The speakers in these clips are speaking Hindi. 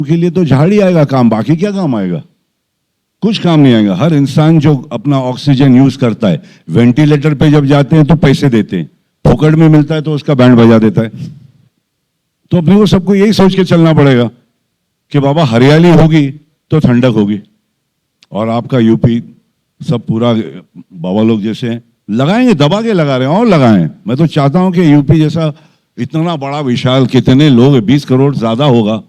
के लिए तो झाड़ ही आएगा काम, बाकी क्या काम आएगा? कुछ काम नहीं आएगा। हर इंसान जो अपना ऑक्सीजन यूज करता है, वेंटिलेटर पे जब जाते हैं तो पैसे देते हैं, फोकट में मिलता है तो उसका बैंड बजा देता है। तो अपने को सबको यही सोच के चलना पड़ेगा कि बाबा हरियाली होगी तो ठंडक होगी। और आपका यूपी सब पूरा बाबा लोग जैसे हैं, लगाएंगे, दबा के लगा रहे हैं और लगाएं। मैं तो चाहता हूं कि यूपी जैसा इतना बड़ा विशाल, कितने लोग, 20 करोड़ ज्यादा होगा,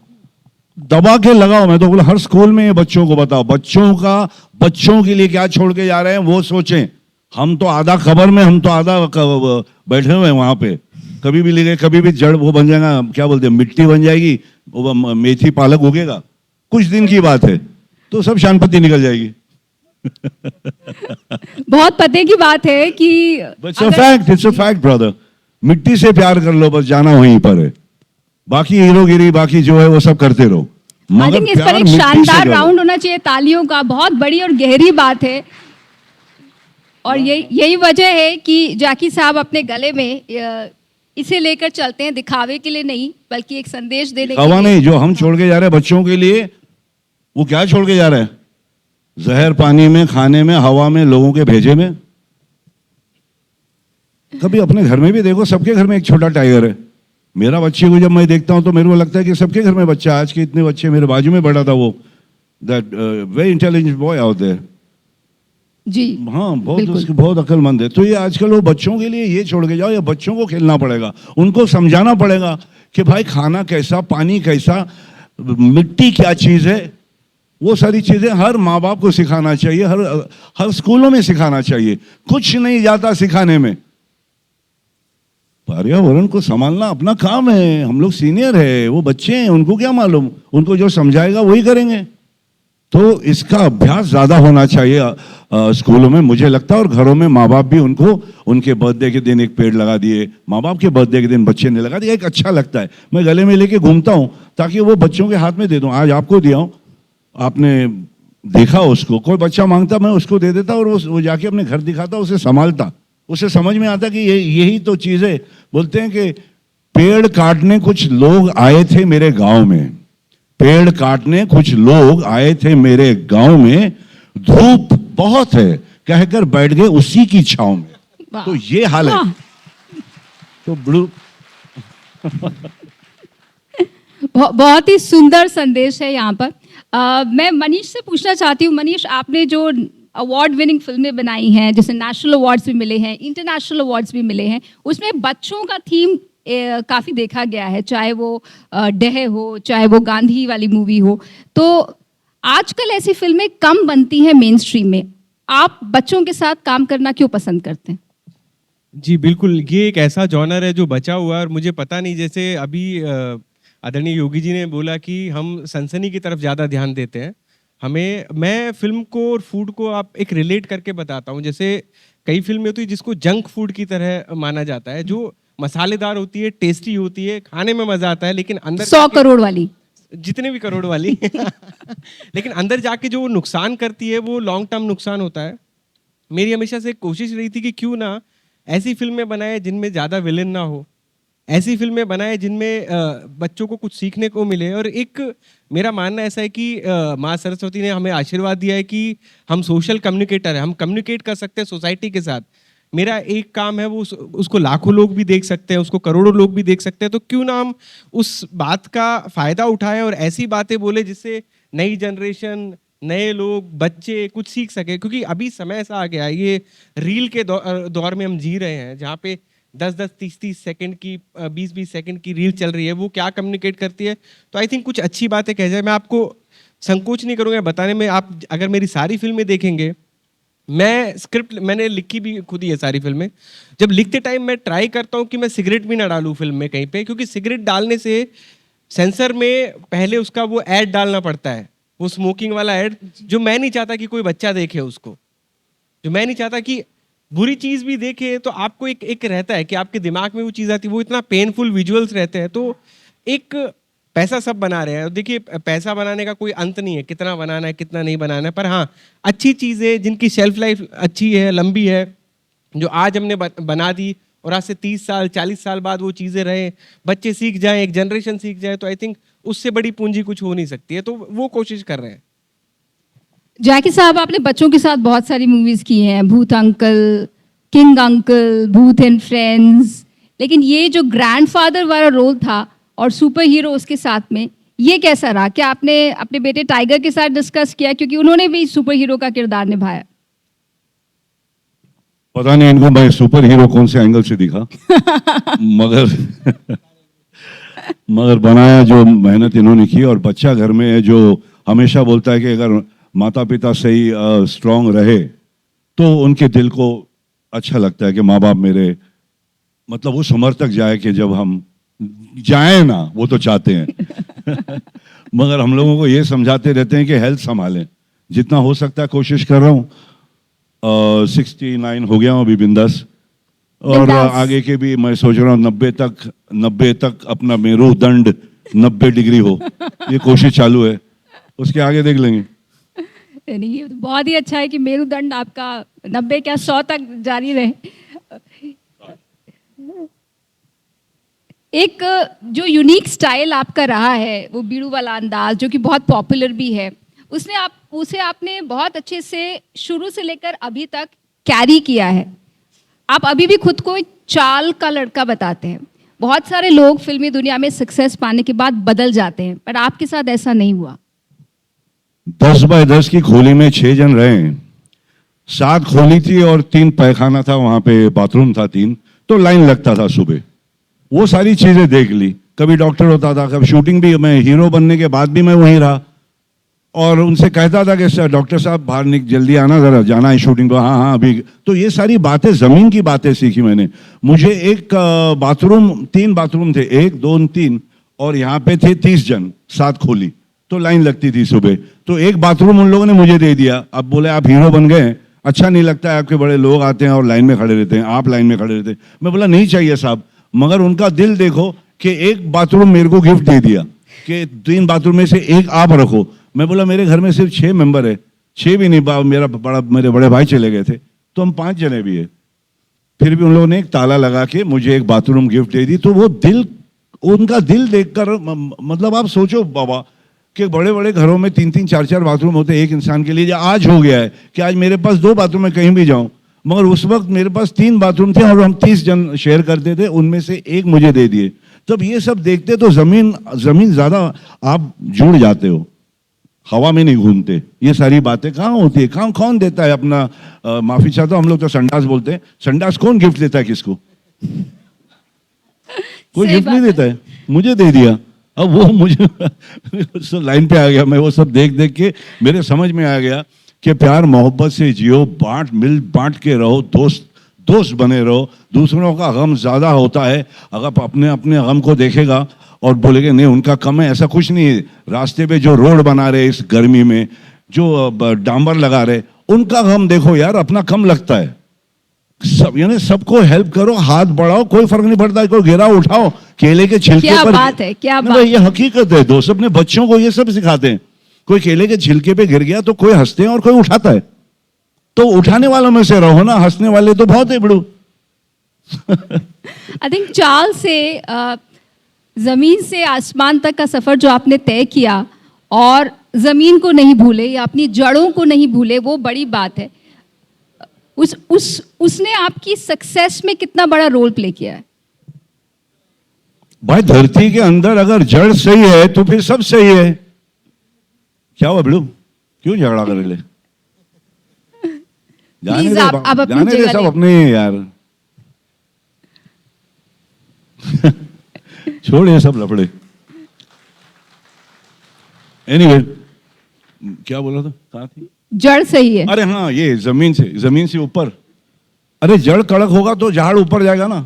दबा के लगाओ। मैं तो बोला हर स्कूल में बच्चों को बताओ, बच्चों के लिए क्या छोड़ के जा रहे हैं वो सोचें। हम तो आधा खबर में, हम तो आधा बैठे हुए हैं वहां पे। कभी भी ले गए, कभी भी जड़ वो बन जाएगा, क्या बोलते हैं, मिट्टी बन जाएगी, वो मेथी पालक उगेगा, कुछ दिन की बात है, तो सब शानपत्ती निकल जाएगी। बहुत पते की बात है कि इट्स अ फैक्ट ब्रदर। मिट्टी से प्यार कर लो, बस जाना वहीं पर है। बाकी हीरोगिरी, बाकी जो है वो सब करते रहो, आई थिंक इस पर एक शानदार राउंड होना चाहिए तालियों का। बहुत बड़ी और गहरी बात है, और यही वजह है कि जाकी साहब अपने गले में इसे लेकर चलते हैं, दिखावे के लिए नहीं बल्कि एक संदेश देने के लिए। नहीं, जो हम छोड़ के जा रहे हैं बच्चों के लिए, वो क्या छोड़ के जा रहे हैं? जहर पानी में, खाने में, हवा में, लोगों के भेजे में। कभी अपने घर में भी देखो, सबके घर में एक छोटा टाइगर है। मेरा बच्चे को जब मैं देखता हूं तो मेरे को लगता है कि सबके घर में बच्चा। आज के इतने बच्चे, मेरे बाजू में बैठा था वो, that very intelligent boy out there जी हाँ, बहुत अक्लमंद है। तो ये आजकल वो बच्चों के लिए ये छोड़ के जाओ, या बच्चों को खेलना पड़ेगा, उनको समझाना पड़ेगा कि भाई खाना कैसा, पानी कैसा, मिट्टी क्या चीज है, वो सारी चीजें हर माँ बाप को सिखाना चाहिए, हर स्कूलों में सिखाना चाहिए। कुछ नहीं जाता सिखाने में। पर्यावरण को संभालना अपना काम है, हम लोग सीनियर है, वो बच्चे हैं, उनको क्या मालूम, उनको जो समझाएगा वही करेंगे। तो इसका अभ्यास ज्यादा होना चाहिए स्कूलों में, मुझे लगता है। और घरों में माँ बाप भी उनको, उनके बर्थडे के दिन एक पेड़ लगा दिए, माँ बाप के बर्थडे के दिन बच्चे ने लगा दिया, एक अच्छा लगता है। मैं गले में लेके घूमता हूँ ताकि वो बच्चों के हाथ में दे दूं। आज आपको दिया हूँ, आपने देखा, उसको कोई बच्चा मांगता मैं उसको दे देता, और वो जाके अपने घर दिखाता, उसे संभालता, उसे समझ में आता कि यही तो चीज है। बोलते हैं कि पेड़ काटने कुछ लोग आए थे मेरे गांव में, पेड़ काटने कुछ लोग आए थे मेरे गांव में, धूप बहुत है कहकर बैठ गए उसी की छांव में। तो ये हाल है। तो ब्लू बहुत ही सुंदर संदेश है यहाँ पर। मैं मनीष से पूछना चाहती हूँ, मनीष, आपने जो अवार्ड विनिंग फिल्में बनाई हैं, जैसे नेशनल अवार्ड्स भी मिले हैं, इंटरनेशनल अवार्ड्स भी मिले हैं, उसमें बच्चों का थीम काफ़ी देखा गया है, चाहे वो डह हो, चाहे वो गांधी वाली मूवी हो। तो आजकल ऐसी फिल्में कम बनती हैं मेन स्ट्रीम में, आप बच्चों के साथ काम करना क्यों पसंद करते हैं? जी बिल्कुल, ये एक ऐसा जॉनर है जो बचा हुआ है, और मुझे पता नहीं, जैसे अभी आदरणीय योगी जी ने बोला कि हम सनसनी की तरफ ज़्यादा ध्यान देते हैं। मैं फिल्म को और फूड को आप एक रिलेट करके बताता हूँ। जैसे कई फिल्में होती है जिसको जंक फूड की तरह माना जाता है, जो मसालेदार होती है, टेस्टी होती है, खाने में मजा आता है, लेकिन अंदर 100 करोड़ वाली, जितने भी करोड़ वाली लेकिन अंदर जाके जो नुकसान करती है वो लॉन्ग टर्म नुकसान होता है। मेरी हमेशा से कोशिश रही थी कि क्यों ना ऐसी फिल्में बनाए जिनमें ज़्यादा विलेन ना हो, ऐसी फिल्में बनाए जिनमें बच्चों को कुछ सीखने को मिले। और एक मेरा मानना ऐसा है कि माँ सरस्वती ने हमें आशीर्वाद दिया है कि हम सोशल कम्युनिकेटर हैं, हम कम्युनिकेट कर सकते हैं सोसाइटी के साथ। मेरा एक काम है, वो उसको लाखों लोग भी देख सकते हैं, उसको करोड़ों लोग भी देख सकते हैं। तो क्यों ना हम उस बात का फ़ायदा उठाएं और ऐसी बातें बोले जिससे नई जनरेशन, नए लोग, बच्चे कुछ सीख सके। क्योंकि अभी समय ऐसा आ गया है, ये रील के दौर में हम जी रहे हैं, जहाँ पे 10-10, 30-30 सेकंड की, 20-20 सेकंड की रील चल रही है। वो क्या कम्युनिकेट करती है? तो आई थिंक कुछ अच्छी बातें कह जाए। मैं आपको संकोच नहीं करूँगा बताने में। आप अगर मेरी सारी फिल्में देखेंगे, मैं स्क्रिप्ट मैंने लिखी भी खुद ही है सारी फिल्में। जब लिखते टाइम मैं ट्राई करता हूँ कि मैं सिगरेट भी ना डालूँ फिल्म में कहीं पे, क्योंकि सिगरेट डालने से सेंसर में पहले उसका वो ऐड डालना पड़ता है, वो स्मोकिंग वाला ऐड, जो मैं नहीं चाहता कि कोई बच्चा देखे उसको, जो मैं नहीं चाहता कि बुरी चीज़ भी देखे। तो आपको एक रहता है कि आपके दिमाग में वो चीज़ आती है, वो इतना पेनफुल विजुअल्स रहते हैं। तो एक पैसा सब बना रहे हैं, देखिए पैसा बनाने का कोई अंत नहीं है, कितना बनाना है कितना नहीं बनाना है। पर हाँ, अच्छी चीज़ें जिनकी शेल्फ लाइफ अच्छी है, लंबी है, जो आज हमने बना दी और आज से 30 साल 40 साल बाद वो चीज़ें रहे, बच्चे सीख जाएं, एक जनरेशन सीख जाए, तो आई थिंक उससे बड़ी पूंजी कुछ हो नहीं सकती है, तो वो कोशिश कर रहे हैं। जैकी साहब, आपने बच्चों के साथ बहुत सारी मूवीज की हैं, भूत अंकल, किंग अंकल, भूत एंड फ्रेंड्स, लेकिन ये जो ग्रैंडफादर वाला रोल था और सुपर हीरो उसके साथ में, ये कैसा रहा? क्या आपने अपने बेटे टाइगर के साथ डिस्कस किया, क्योंकि उन्होंने भी सुपर हीरो का किरदार निभाया? पता नहीं इनको मैं सुपर हीरो कौन से एंगल से दिखा मगर मगर बनाया जो मेहनत इन्होंने की, और बच्चा घर में है जो हमेशा बोलता है कि अगर माता पिता सही स्ट्रांग रहे तो उनके दिल को अच्छा लगता है कि माँ बाप मेरे मतलब उस उम्र तक जाए कि जब हम जाए ना, वो तो चाहते हैं मगर हम लोगों को ये समझाते रहते हैं कि हेल्थ संभालें, जितना हो सकता है कोशिश कर रहा हूँ। 69 हो गया हूँ अभी, बिंदास। और बिंदास। आगे के भी मैं सोच रहा हूँ 90 तक अपना मेरुदंड 90 डिग्री हो, ये कोशिश चालू है, उसके आगे देख लेंगे। नहीं, ये तो बहुत ही अच्छा है कि मेरुदंड आपका 90 क्या 100 तक जारी रहे। एक जो यूनिक स्टाइल आपका रहा है, वो बीड़ू वाला अंदाज, जो कि बहुत पॉपुलर भी है, उसे आपने बहुत अच्छे से शुरू से लेकर अभी तक कैरी किया है। आप अभी भी खुद को एक चाल का लड़का बताते हैं। बहुत सारे लोग फिल्मी दुनिया में सक्सेस पाने के बाद बदल जाते हैं, पर आपके साथ ऐसा नहीं हुआ। 10 बाय 10 की खोली में 6 जन रहे हैं, 7 खोली थी और 3 पैखाना था, वहां पे बाथरूम था 3, तो लाइन लगता था सुबह। वो सारी चीजें देख ली। कभी डॉक्टर होता था, कभी शूटिंग भी, मैं हीरो बनने के बाद भी मैं वहीं रहा और उनसे कहता था कि सर डॉक्टर साहब बाहर जल्दी आना, जरा जाना है शूटिंग पर। हाँ हाँ अभी। तो ये सारी बातें, जमीन की बातें सीखी मैंने। मुझे एक बाथरूम, 3 बाथरूम थे, 1 2 3, और यहाँ पे थे 30 जन, 7 खोली, तो लाइन लगती थी सुबह। तो एक बाथरूम उन लोगों ने मुझे दे दिया। अब बोले आप हीरो बन गए, अच्छा नहीं लगता है, आपके बड़े लोग आते हैं और लाइन में खड़े रहते हैं, आप लाइन में खड़े रहते हैं। मैं बोला नहीं चाहिए साहब, मगर उनका दिल देखो कि एक बाथरूम मेरे को गिफ्ट दे दिया कि 3 बाथरूम में से एक आप रखो। मैं बोला मेरे घर में सिर्फ 6 मेंबर है, 6 भी नहीं, मेरे बड़े भाई चले गए थे, तो हम 5 जने भी है। फिर भी उन लोगों ने एक ताला लगा के मुझे एक बाथरूम गिफ्ट दे दी। तो वो दिल, उनका दिल देखकर मतलब आप सोचो बाबा कि बड़े बड़े घरों में 3-3 4-4 बाथरूम होते हैं एक इंसान के लिए। आज हो गया है कि आज मेरे पास 2 बाथरूम है, कहीं भी जाऊं, मगर उस वक्त मेरे पास 3 बाथरूम थे और हम 30 जन शेयर करते थे, उनमें से एक मुझे दे दिए। तब ये सब देखते तो जमीन ज्यादा आप जुड़ जाते हो, हवा में नहीं घूमते। ये सारी बातें कहाँ होती है, कहाँ कौन देता है अपना माफी चाहता हूँ, हम लोग तो संडास बोलते हैं, संडास कौन गिफ्ट देता है किसको? कोई गिफ्ट नहीं देता है, मुझे दे दिया। अब वो मुझे लाइन पे आ गया, मैं वो सब देख देख के मेरे समझ में आ गया कि प्यार मोहब्बत से जियो, बांट के रहो, दोस्त बने रहो। दूसरों का गम ज्यादा होता है, अगर अपने अपने गम को देखेगा और बोलेगा नहीं उनका कम है, ऐसा कुछ नहीं है। रास्ते पे जो रोड बना रहे इस गर्मी में, जो डांबर लगा रहे, उनका गम देखो यार, अपना कम लगता है। सब यानी सबको हेल्प करो, हाथ बढ़ाओ, कोई फर्क नहीं पड़ता, कोई घेरा उठाओ, केले के छिलके क्या पर। बात है, क्या बात। ये हकीकत है दोस्त, अपने बच्चों को ये सब सिखाते हैं। कोई केले के छिलके पे गिर गया तो कोई हंसते हैं और कोई उठाता है, तो उठाने वालों में से रहो ना, हंसने वाले तो बहुत है बड़ू। आई थिंक चाल से जमीन से आसमान तक का सफर जो आपने तय किया और जमीन को नहीं भूले या अपनी जड़ों को नहीं भूले, वो बड़ी बात है। उसने आपकी सक्सेस में कितना बड़ा रोल प्ले किया है? भाई धरती के अंदर अगर जड़ सही है तो फिर सब सही है। क्या हुआ बिड़ू, क्यों झगड़ा कर ले? जाने दे, आप अपनी जाने दे, जगह सब ले। अपने ही हैं यार। छोड़ ये सब लफड़े। एनीवे, क्या बोला था, कहाँ थी? जड़ सही है। अरे हाँ, ये जमीन से ऊपर। अरे जड़ कड़क होगा तो झाड़ ऊपर जाएगा ना,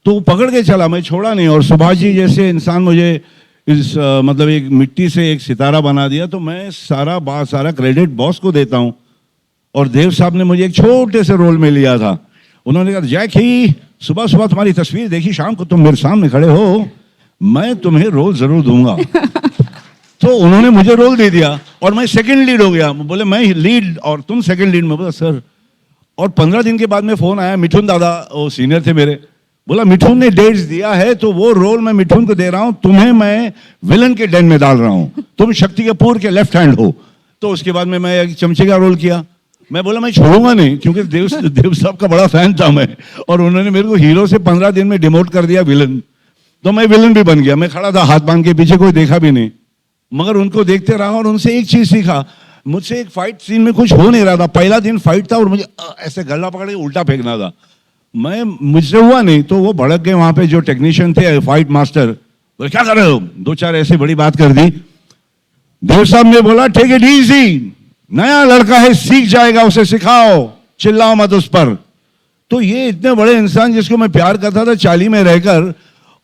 तो वो पकड़ के चला, मैं छोड़ा नहीं। और सुभाष जी जैसे इंसान मुझे इस मतलब एक मिट्टी से एक सितारा बना दिया, तो मैं सारा क्रेडिट बॉस को देता हूँ। और देव साहब ने मुझे एक छोटे से रोल में लिया था। उन्होंने कहा जैकी, सुबह सुबह तुम्हारी तस्वीर देखी, शाम को तुम मेरे सामने खड़े हो, मैं तुम्हें रोल जरूर दूंगा। तो उन्होंने मुझे रोल दे दिया और मैं सेकंड लीड हो गया। बोले मैं लीड और तुम सेकंड लीड में। बोला सर। और 15 दिन के बाद में फोन आया, मिथुन दादा वो सीनियर थे मेरे, बोला मिठुन ने डेट्स दिया है तो वो रोल मैं मिठुन को दे रहा हूं, तुम्हें मैं विलन के डेन में डाल रहा हूं, तुम शक्ति कपूर के लेफ्ट हैंड हो। तो उसके बाद में मैं एक चमचे का रोल किया। मैं बोला मैं छोड़ूंगा नहीं, क्योंकि देव साहब का बड़ा फैन था मैं, और उन्होंने मेरे को हीरो से 15 दिन में डिमोट कर दिया विलन। तो मैं विलन भी बन गया। मैं खड़ा था हाथ बांध के, पीछे कोई देखा भी नहीं, मगर उनको देखते रहा और उनसे एक चीज सीखा। मुझसे एक फाइट सीन में कुछ हो नहीं रहा था, पहला दिन फाइट था और मुझे ऐसे गला पकड़ के उल्टा फेंकना था। मुझसे हुआ नहीं, तो वो भड़क गए वहां पे जो टेक्नीशियन थे, फाइट मास्टर, बोले क्या कर रहे हो, दो चार ऐसे बड़ी बात कर दी। देव साहब ने बोला टेक इट इजी, नया लड़का है सीख जाएगा, उसे सिखाओ, चिल्लाओ मत उस पर। तो ये इतने बड़े इंसान जिसको मैं प्यार करता था चाली में रहकर,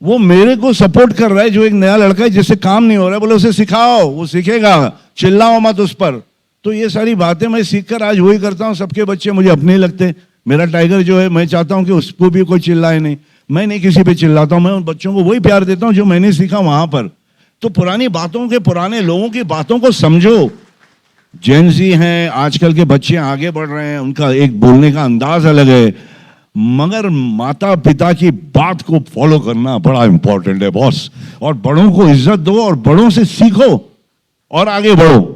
वो मेरे को सपोर्ट कर रहा है, जो एक नया लड़का है जिससे काम नहीं हो रहा है, बोले उसे सिखाओ, वो सीखेगा, चिल्लाओ मत उस पर। तो ये सारी बातें मैं सीखकर आज वही करता हूँ। सबके बच्चे मुझे अपने ही लगते। मेरा टाइगर जो है, मैं चाहता हूं कि उसको भी कोई चिल्लाए नहीं, मैं नहीं किसी पे चिल्लाता हूं, मैं उन बच्चों को वही प्यार देता हूं जो मैंने सीखा वहां पर। तो पुरानी बातों के, पुराने लोगों की बातों को समझो। जेन ज़ी हैं, आजकल के बच्चे आगे बढ़ रहे हैं, उनका एक बोलने का अंदाज अलग है, मगर माता पिता की बात को फॉलो करना बड़ा इंपॉर्टेंट है बॉस। और बड़ों को इज्जत दो और बड़ों से सीखो और आगे बढ़ो।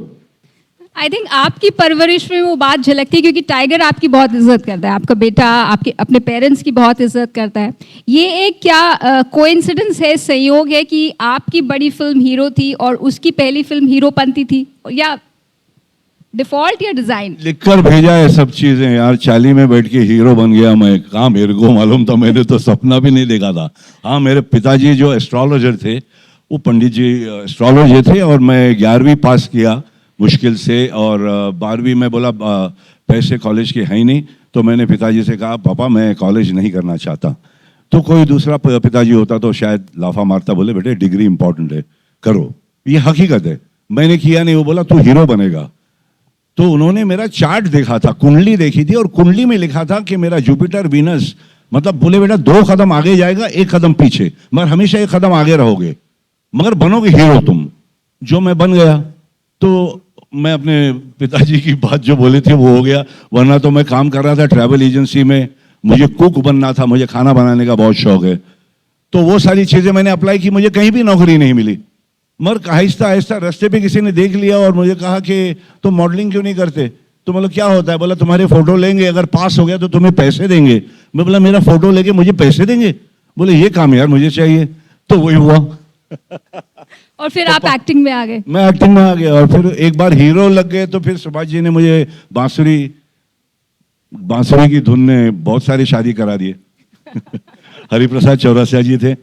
आई थिंक आपकी परवरिश में वो बात झलकती है, क्योंकि टाइगर आपकी बहुत इज्जत करता है, आपका बेटा आपके अपने पेरेंट्स की बहुत इज्जत करता है। ये एक क्या कोइंसिडेंस है, संयोग है कि आपकी बड़ी फिल्म हीरो थी और उसकी पहली फिल्म हीरोपंती थी, या डिफॉल्ट या डिजाइन? लिखकर भेजा है सब चीजें यार। चाली में बैठ के हीरो बन गया मैं, कहाँ मेरे को मालूम था, मैंने तो सपना भी नहीं देखा था। हाँ, मेरे पिताजी जो एस्ट्रोलॉजर थे, वो पंडित जी एस्ट्रोलॉजर थे, और मैं 11वीं पास किया मुश्किल से, और 12वीं में बोला पैसे कॉलेज के हैं ही नहीं, तो मैंने पिताजी से कहा पापा मैं कॉलेज नहीं करना चाहता। तो कोई दूसरा पिताजी होता तो शायद लाफा मारता, बोले बेटे डिग्री इंपॉर्टेंट है, करो, ये हकीकत है। मैंने किया नहीं, वो बोला तू हीरो बनेगा। तो उन्होंने मेरा चार्ट देखा था, कुंडली देखी थी, और कुंडली में लिखा था कि मेरा जुपिटर वीनस, मतलब बोले बेटा 2 कदम आगे जाएगा 1 कदम पीछे, मगर हमेशा 1 कदम आगे रहोगे, मगर बनोगे हीरो तुम। जो मैं बन गया। तो मैं अपने पिताजी की बात जो बोली थी वो हो गया, वरना तो मैं काम कर रहा था ट्रैवल एजेंसी में, मुझे कुक बनना था, मुझे खाना बनाने का बहुत शौक है। तो वो सारी चीजें मैंने अप्लाई की, मुझे कहीं भी नौकरी नहीं मिली, मगर आहिस्ता आहिस्ता रास्ते पे किसी ने देख लिया और मुझे कहा कि तुम मॉडलिंग क्यों नहीं करते। तो मतलब क्या होता है, बोला तुम्हारे फोटो लेंगे, अगर पास हो गया तो तुम्हें पैसे देंगे। मैं बोला मेरा फोटो लेके मुझे पैसे देंगे? बोले ये काम यार मुझे चाहिए। तो वही हुआ। और फिर आप एक्टिंग में आ गए? मैं एक्टिंग में आ गया, और फिर एक बार हीरो लग गए तो फिर सुभाष जी ने मुझे बांसुरी की धुन ने बहुत सारी शादी करा दिए। हरिप्रसाद चौरसिया जी थे,